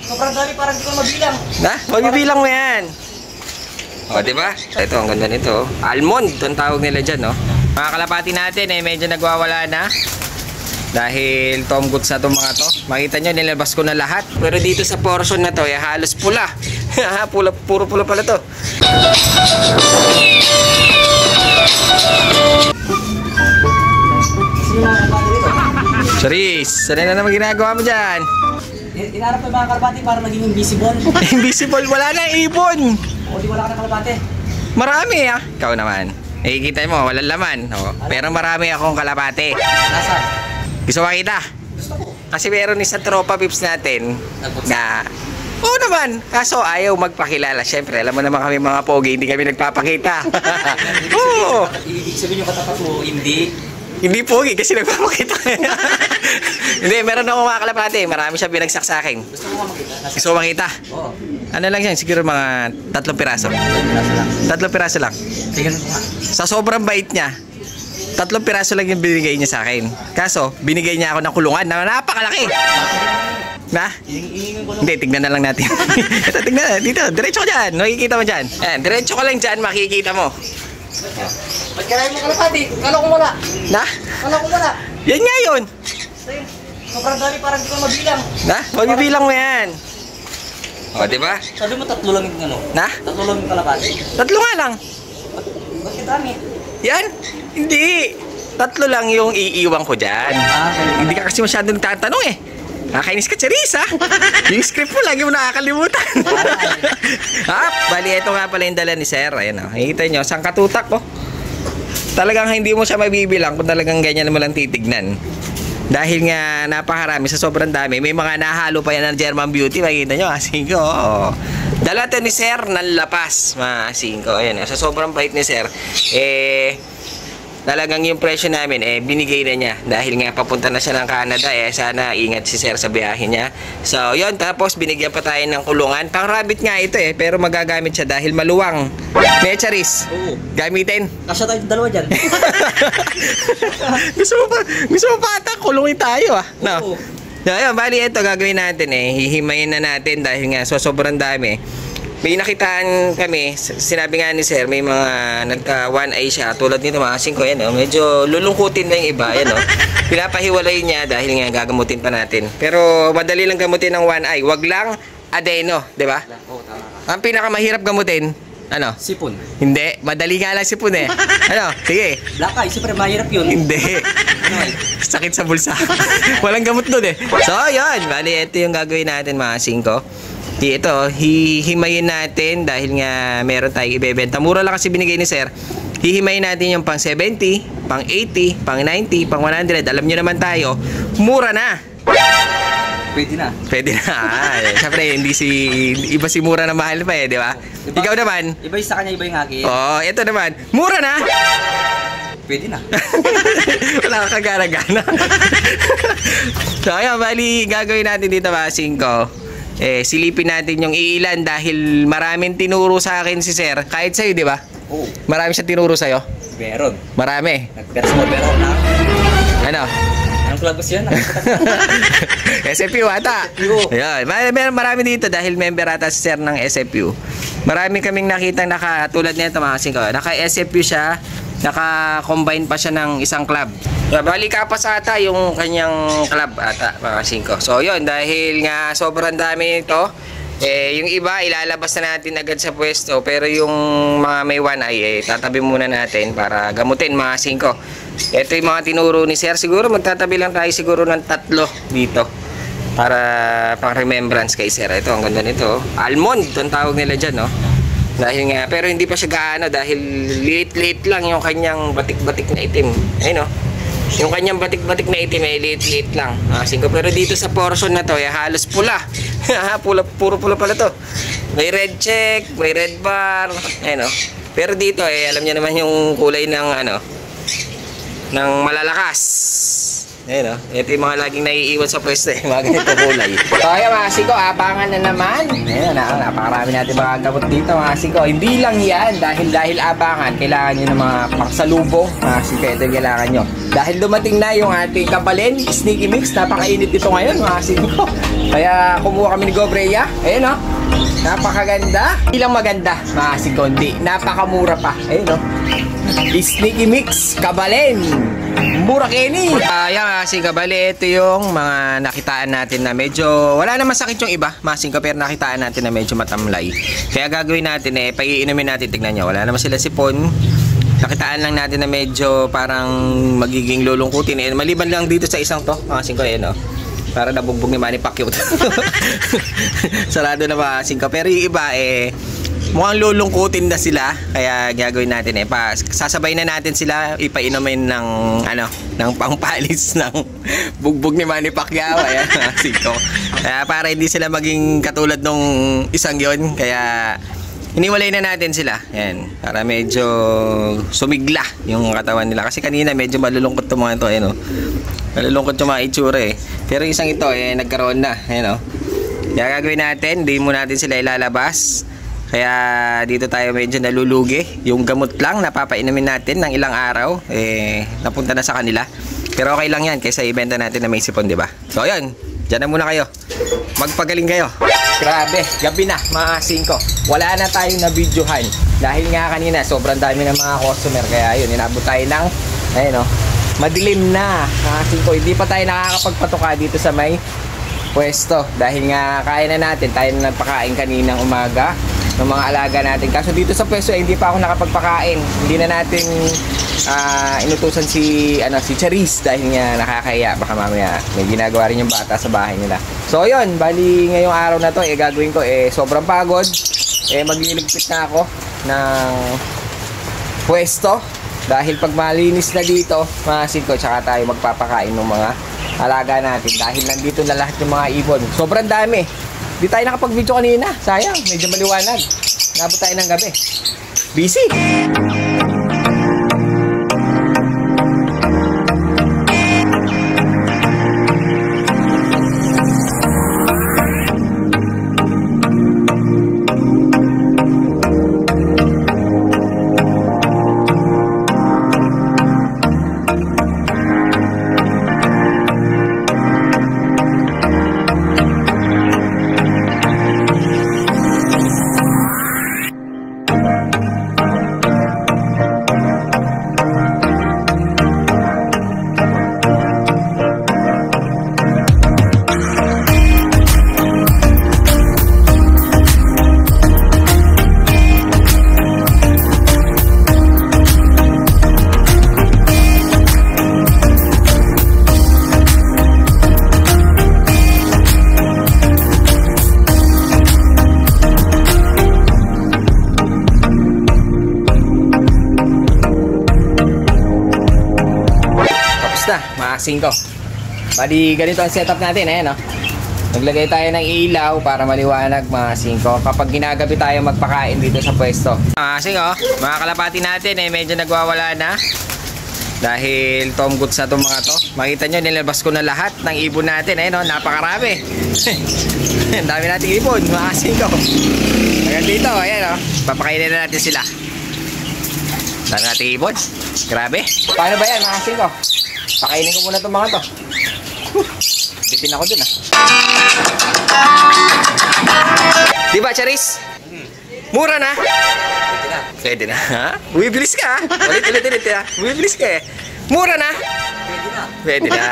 Sobrang dami, parang di ko mabilang. Na? Mabibilang mo yan. O, diba? Ito, ang ganda nito. Almond, ang tawag nila dyan, no? Mga kalapati natin, medyo nagwawala na. Dahil Tom Goods na itong mga to. Makita nyo, nilabas ko na lahat. Pero dito sa portion na to, halos pula. Puro pula pala to. Charis, ano na naman ginagawa mo dyan? Inarap ng mga kalapati para maging invisible. Invisible, wala na ibon. O di wala ka na kalapati. Marami Ikaw naman. Kita mo, walang laman. Pero marami akong kalapati. Nasaan? Gusto makita? Gusto ko. Kasi meron isang tropa pips natin na oo naman, kaso ayaw magpakilala. Siyempre, alam mo naman kami mga pogi, hindi kami nagpapakita. Oo. Ibig sabihin yung katapat mo, Hindi pogi kasi nagpapakita. Hindi, meron akong mga kalapati. Marami siya pinagsaksakin. Gusto mo makita? Gusto mo makita? Oo. Ano lang yan? Siguro mga 3 piraso. 3 piraso lang. Tingnan mo nga. Sa sobrang bait niya, 3 piraso lang yung binigay niya sa akin. Kaso, binigay niya ako ng kulungan na napakalaki. Na? Hindi, tignan na lang natin. Ito, tignan na. Dito, diretso ka dyan. Makikita mo dyan. Ayan, diretso ka lang dyan, makikita mo. Ba't kaya mo kalapati? Kala ko wala. Na? Kala ko wala. Yan nga yun. Sobrang dami, parang di ko mabilang. Na? Mabibilang mo yan. O, diba? Sabi mo 3 lang yung ano? Na? 3 lang yung kalapati? 3 nga lang. Ba't kadami? Yan? Hindi. 3 lang yung iiwan ko dyan. Hindi ka kasi masyadong tatanong eh. Nakakainis ka, Charis, ha? Yung script mo, lagi mo nakakalimutan. Bali, ito nga pala yung dala ni Sir. Ayan, nakikita nyo, sangkatutak, Talagang hindi mo siya mabibilang kung talagang ganyan mo lang titignan. Dahil nga napakarami, sa sobrang dami, may mga nahalo pa yan ng German Beauty. Makikita nyo, asingko. Dala to ni Sir ng lapas, mga asingko. Ayan, sa sobrang bait ni Sir, talagang yung presyo namin binigay na niya dahil nga papunta na siya ng Canada sana ingat si Sir sa biyahe niya. So yun, tapos binigyan pa tayo ng kulungan. Pang rabbit nga ito pero magagamit siya dahil maluwang. Charis, gamitin. Kasya tayo dalawa dyan. gusto mo pa ata kulungin tayo no? So ayun, bali ito gagawin natin hihimayin na natin dahil nga sobrang dami. May nakitaan kami, sinabi nga ni Sir, may mga nagka one eye siya, tulad nito mga 5 medyo lulungkutin na yung iba, pinapahiwalay niya dahil nga gagamutin pa natin. Pero madali lang gamutin ng one eye, wag lang adeno, di ba? Oo, tama ka. Ang pinakamahirap gamutin, ano? Sipon. Hindi, madali nga lang sipon Ano? Sige. Black eye, siyempre mahirap yun. Hindi. Sakit sa bulsa. Walang gamot doon So, yun. Bali, ito yung gagawin natin mga 5. Ito, hihimayin natin dahil nga meron tayong ibebenta. Mura lang kasi binigay ni Sir. Hihimayin natin yung pang 70, pang 80, pang 90, pang 100. Alam nyo naman tayo, mura na. Pwede na. Pwede na. Siyempre, iba si mura na mahal pa di ba? Ikaw naman. Iba yung sa kanya, iba yung akin. Ito naman, mura na. Pwede na. Wala ka kagana-gana. So, ayun, bali, gagawin natin dito mga 5. Silipin natin yung iilan dahil maraming tinuro sa akin si Sir. Kahit sa'yo, di ba? Oo. Marami siya tinuro sa'yo? Meron. Marami. Nag-personal meron na. Ano? Anong club yan? SFU ata. Ayan. Marami dito dahil member ata si Sir ng SFU. Marami kaming nakita tulad nito mga 5. Naka-SFU siya. Naka-combine pa siya ng isang club. Bali kapas ata yung kanyang club ata mga 5. So yun, dahil nga sobrang dami nito, yung iba ilalabas na natin agad sa pwesto, pero yung mga may one eye tatabi muna natin para gamutin mga 5. Ito yung mga tinuro ni Sir. Siguro magtatabi lang tayo siguro ng 3 dito para pang remembrance kay Sir. Ito, ang ganda nito. Almond, ang tawag nila dyan, dahil nga, pero hindi pa siya gaano dahil liit-liit lang yung kanyang batik-batik na itim. Ayun yung kanyang batik-batik na itim liit-liit lang. 5. Pero dito sa portion na to, halos pula. Puro pula pala to. May red check, may red bar. Ayun Pero dito alam niyo naman yung kulay ng ng malalakas. Ayan, oh. Ito yung mga laging naiiwan sa pwesto, eh. Mga ganito kulay. So, ayan, mga siko, abangan na naman. Ayan, napakarami natin mga gamot dito, mga siko. Hindi lang yan, dahil abangan, kailangan nyo ng mga pangsalubong. Mga siko, ito yung kailangan nyo. Dahil dumating na yung ating kabalin, Sneaky Mix, napakainit dito ngayon, mga siko. Kaya kumuha kami ni Gobreya. Ayan, oh. Napakaganda. Hindi lang maganda, mga siko, hindi. Napakamura pa. Ayan, oh. Sneaky Mix, Kabalen. Mura Kenny. Ayan, masing kabali, ito yung mga nakitaan natin na medyo wala na masakit yung iba, masing ka, pero nakitaan natin na medyo matamlay. Kaya gagawin natin paiinumin natin, tignan nyo, wala naman sila sipon. Nakitaan lang natin na medyo parang magiging lulungkutin. Maliban lang dito sa isang to, masing ko, para nabugbog ni Manny Pacquiao. Sarado na masing ka, pero yung iba mukhang lulungkutin na sila, kaya gagawin natin sasabay na natin sila, ipainumin ng ng pangpalis ng bugbog ni Manny Pacquiao. Ayan, siko. Kaya para hindi sila maging katulad nung isang yon, kaya iniwalay na natin sila. Ayan, para medyo sumigla yung katawan nila, kasi kanina medyo malulungkot to mga ito, malulungkot yung mga itsura pero isang ito nagkaroon na, kaya gagawin natin, hindi mo natin sila ilalabas. Kaya dito tayo medyo nalulugi. Yung gamot lang napapainumin natin ng ilang araw, napunta na sa kanila. Pero okay lang yan kaysa ibenta natin na may sipon, di ba? So ayun, dyan na muna kayo. Magpagaling kayo. Grabe, gabi na mga 5. Wala na tayong na-videohan. Dahil nga kanina sobrang dami ng mga customer. Kaya yun, inabot tayo ng madilim na mga 5. Hindi pa tayo nakakapagpatuka dito sa may pwesto. Dahil nga kaya na natin, tayo na nagpakain kaninang umaga ng mga alaga natin. Kaso dito sa pwesto hindi pa ako nakapagpakain. Hindi na natin inutusan si Charis dahil nga nakakaya. Baka mamaya may ginagawa rin yung bata sa bahay nila. So yun, bali ngayong araw na to gagawin ko sobrang pagod. Magliligpit na ako ng pwesto dahil pag malinis na dito, masin ko, tsaka tayo magpapakain ng mga alaga natin dahil nandito na lahat yung mga ibon. Sobrang dami. Di tayo nakapag-video kanina. Sayang, medyo maliwanag. Nabot tayo ng gabi. Busy! Mga 5. Bali, ganito ang setup natin, Naglagay tayo ng ilaw para maliwanag, mga 5. Kapag ginagabi tayo magpakain dito sa pwesto. Mga 5, mga kalapati natin medyo nagwawala na. Dahil Tom Goods na itong mga to. Makita nyo, nilabas ko na lahat ng ibon natin, napakarami. Ang dami nating ibon, mga 5. Hanggang dito, ayan, papakainin na natin sila. Dami nating ibon. Grabe. Paano ba yan, mga 5? Pakainin ko muna itong mga to. Bitin ako dun, Diba, Charis? Mura na? Pwede na. Ha? Bumibilis ka, Ulit, Bumibilis ka, Mura na? Pwede na.